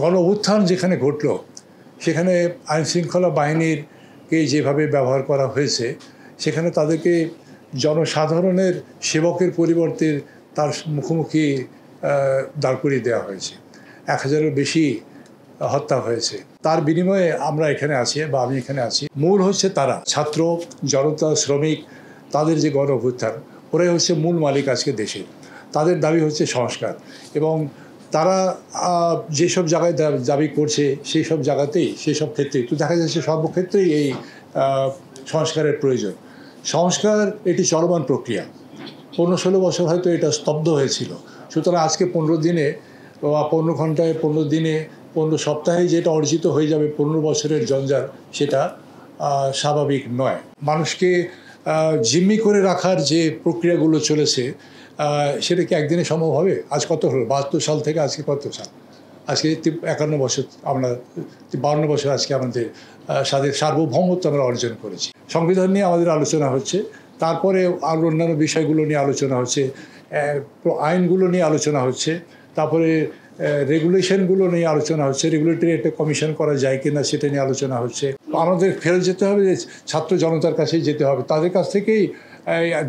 গণ-অভ্যুত্থান যেখানে ঘটল সেখানে আইনশৃঙ্খলা বাহিনীরকে যেভাবে ব্যবহার করা হয়েছে সেখানে তাদেরকে জনসাধারণের সেবকের পরিবর্তে তার মুখোমুখি দাঁড় করিয়ে দেওয়া হয়েছে। 1000-এর বেশি হত্যা হয়েছে। তার বিনিময়ে আমরা এখানে আছি বা আমি এখানে আছি। মূল হচ্ছে তারা ছাত্র, জনতা, শ্রমিক, তাদের যে গণ-অভ্যুত্থান, ওরাই হচ্ছে মূল মালিক আজকে দেশের। তাদের দাবি হচ্ছে সংস্কার এবং তারা যেসব জায়গায় দাবি করছে সেই সব জায়গাতেই সেই সব ক্ষেত্রেই তো দেখা যাচ্ছে সর্বক্ষেত্রেই এই সংস্কারের প্রয়োজন। সংস্কার এটি চলমান প্রক্রিয়া। 15-16 বছর হয়তো এটা স্তব্ধ হয়েছিল। সুতরাং আজকে 15 দিনে বা 15 ঘন্টায়, 15 দিনে, 15 সপ্তাহে যেটা অর্জিত হয়ে যাবে 15 বছরের জঞ্জাল, সেটা স্বাভাবিক নয়। মানুষকে জিম্মি করে রাখার যে প্রক্রিয়াগুলো চলেছে সেটা কি একদিনে সম্ভব হবে? আজ কত হলো? 72 সাল থেকে আজকে কত সাল? আজকে 51 বছর, আমরা 52 বছর আজকে আমাদের সার্বভৌমত্ব আমরা অর্জন করেছি। সংবিধান নিয়ে আমাদের আলোচনা হচ্ছে, তারপরে আরও অন্যান্য বিষয়গুলো নিয়ে আলোচনা হচ্ছে, আইনগুলো নিয়ে আলোচনা হচ্ছে, তারপরে রেগুলেশনগুলো নিয়ে আলোচনা হচ্ছে, রেগুলেটরি একটা কমিশন করা যায় কিনা সেটা নিয়ে আলোচনা হচ্ছে। আমাদের ফেরত যেতে হবে, যে ছাত্র জনতার কাছেই যেতে হবে, তাদের কাছ থেকেই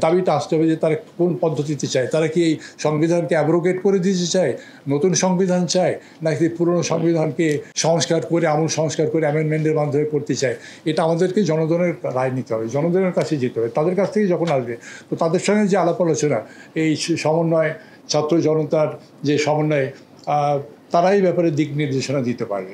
দাবিটা আসতে হবে যে তারা কোন পদ্ধতিতে চায়। তারা কি এই সংবিধানকে অ্যাব্রোগেট করে দিতে চায়, নতুন সংবিধান চায়, নাকি পুরনো সংবিধানকে সংস্কার করে, আমূল সংস্কার করে অ্যামেন্ডমেন্টের মাধ্যমে করতে চায়? এটা আমাদেরকে জনগণের রায় নিতে হবে, জনগণের কাছে যেতে হবে। তাদের কাছ থেকে যখন আসবে তো তাদের সঙ্গে যে আলাপ আলোচনা, এই সমন্বয়, ছাত্র জনতার যে সমন্বয়, তারাই ব্যাপারে দিক নির্দেশনা দিতে পারবে।